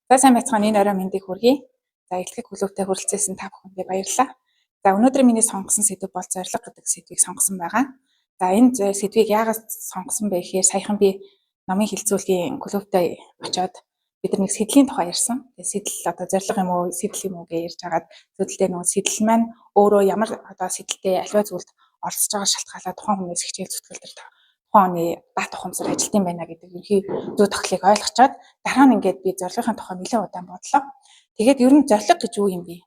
За сайн байцгаана. Энэ орой мэндийг хүргэе. За эхлэх хүлээвтэй хүрэлцээсэн та бүхэндээ баярлалаа. За өнөөдөр миний сонгосон сэдв бол зорилго гэдэг сэдвийг сонгосон байгаа. За энэ сэдвийг яагаад сонгосон бэ гэхээр саяхан би номын хилцүүлгийн клубтаа очиод бид нэг сэдлийн тухай ярьсан. Тэгээ сэдэл одоо зорилго юм уу, сэдэл юм уу гэж ярьж хагаад зөвлөлтөө нөгөө сэдэл маань өөрөө ямар одоо сэдэлтэй аливаа зүйлд оролцож байгаа шалтгаалаа тухайн хүнээс хичээл зүтгэл төр тухайн оны бат ухамсар ажилтсан байна гэдэг ерхий зүй тогтлыг ойлгочоод дараа нь ингээд би зорилгын тухай нэлээд удаан бодлоо. Тэгээд ер нь зорилго гэж юу юм бэ?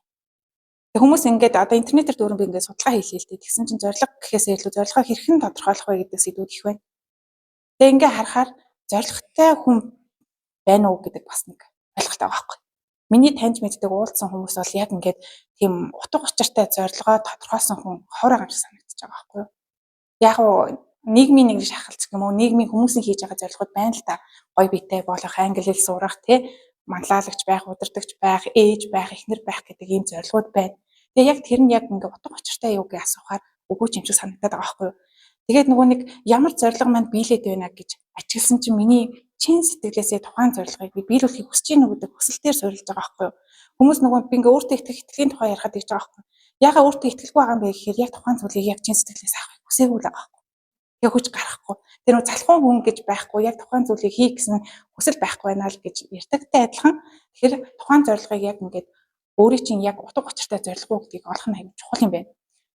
Тэг хүмүүс ингээд одоо интернетээр дөрөв би ингээд судалгаа хийлээ л дээ. Тэгсэн чинь зорилго гэхээсээ илүү зорилгоо хэрхэн тодорхойлох вэ гэдэг сэдвүүд их байна. Тэг ингээд харахаар зорилготой хүн байна уу гэдэг бас нэг ойлголт байгаа байхгүй. Миний таньж мэддэг уулзсан хүмүүс бол яг ингээд тийм утга учиртай зорилгоо тодорхойлсон хүн ховор байгаа юм шиг санагдаж байгаа байхгүй. Яг уу нийгмийн нэг шахалт юм уу, нийгмийн хүмүүсийн хийж байгаа зорилгод байна л та. Гой биетэй болох, англи хэл сурах, манлайлагч байх, удирдагч байх, ээж байх, эхнэр байх гэдэг ийм зорилгод байна. Тэгээ яг тэр нь яг ингээ утга учиртай юу гэж асуухаар үгүй ч юм шиг санагдаад байгаа байхгүй юу. Тэгээд нөгөө нэг ямар зорилго манд биелээд байна гэж ажигласан чинь миний чин сэтгэлээсээ тухайн зорилгыг би биелүүлэхийг хүсэж гинэ гэдэг хүсэлтээр суурилж байгаа байхгүй юу. Хүмүүс нөгөө би ингээ өөртөө итгэлийн тухай ярихад гэж байгаа байхгүй юу. Ягаа өөртөө итгэлгүй байгаа юм бэ гэхээр яг тухайн зүйлийг яг чин сэтгэлээс авахыг хүсээгүй л байгаа байхгүй юу. Яг хүч гарахгүй. Тэр нөө залхуун хүн гэж байхгүй яг тухайн зүйлийг хий гэсэн хүсэл байхгүй байна л гэж ярьдагтай адилхан. Тэгэхээр тухайн зорилгыг яг ингээд өөрийн чинь яг утга учиртай зорилго гэдгийг олох нь аюул чухал юм байна.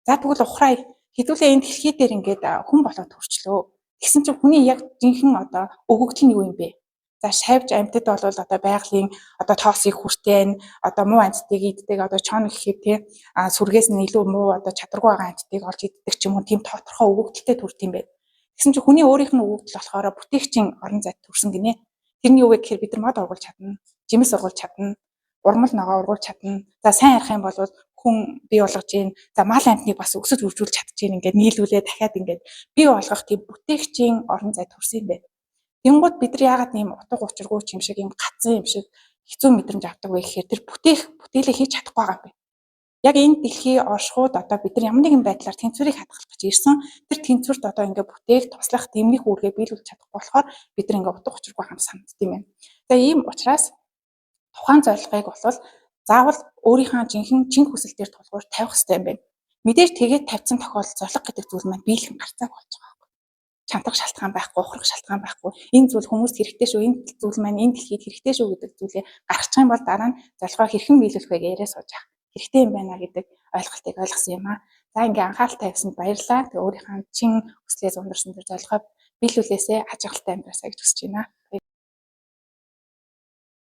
За тэгвэл ухраа хэдүүлээ энэ дэлхий дээр ингээд хүн болоод төрчлөө. Тэгсэн чинь хүний яг жинхэнэ одоо өгөгдөл нь юу юм бэ? За шавж амьтад бол одоо байгалийн одоо тоосыг хүртэн одоо муу амьтдыг иддэг одоо чон гэхэд сүргээс нь илүү муу одоо чадваргүй байгаа амьтдыг олж иддэг ч юм уу тийм тодорхой өгөгдөлтэй төрд юм байна. Тэгсэн чинь хүний өөрийнх нь өгөгдөл болохоор бүтээгчийн орон зайд төрсөн гинэ. Тэрний юу вэ гэхээр бид нар мод ургуулж чадна, жимс ургуулж чадна, урмал ногоо ургуулж чадна. За сайн ярих юм бол хүн бий болгож гин. За мал амьтныг бас өсөж үржүүлж чадчихээн ингээд нийлүүлээ дахиад ингээд бий болгох тийм бүтээгчийн орон зайд төрсөн юм байна. Тэнгууд бид нар яагаад ийм утга учиргүй юм шиг ийм гацсан юм шиг хэцүү мэдрэмж авдаг вэ гэхээр тэр бүтээлээ хийж чадахгүй байгаа юм байна. Яг энэ дэлхий оршихуйд одоо бид нар ямар нэгэн байдлаар тэнцвэрийг хадгалах гэж ирсэн. Тэр тэнцвэрт одоо ингээ бүтээл туслах тэмнэх үүргээ биелүүлж чадахгүй болохоор бид нар ингээ утга учиргүй хам санагддаг юм байна. За ийм учраас тухайн зорилгыг бол заавал өөрийнхөө жинхэнэ чин хүсэл дээр тулгуур тавих хэрэгтэй юм байна. Мэдээж тэгээд тавьсан тохиолдолд зорилго гэдэг зүйл маань биелэх гарцааг болж байгаа. Чамтах шалтгаан байхгүй, ухрах шалтгаан байхгүй. Энэ зүйл хүмүүст хэрэгтэй шүү, энэ зүйл маань энэ дэлхийд хэрэгтэй шүү гэдэг зүйлээ гаргачих юм бол дараа нь зорилгоо хэрхэн биелүүлэх вэ гэж яриа сууж байгаа. Хэрэгтэй юм байна гэдэг ойлголтыг ойлгосон юм аа. За ингээ анхаарал тавьсанд баярлалаа. Тэгээ өөрийнхөө чин хүслээс ундарсан тэр зорилгоо биелүүлээсээ аж аргалтай амьдраасаа гэж хүсэж байна.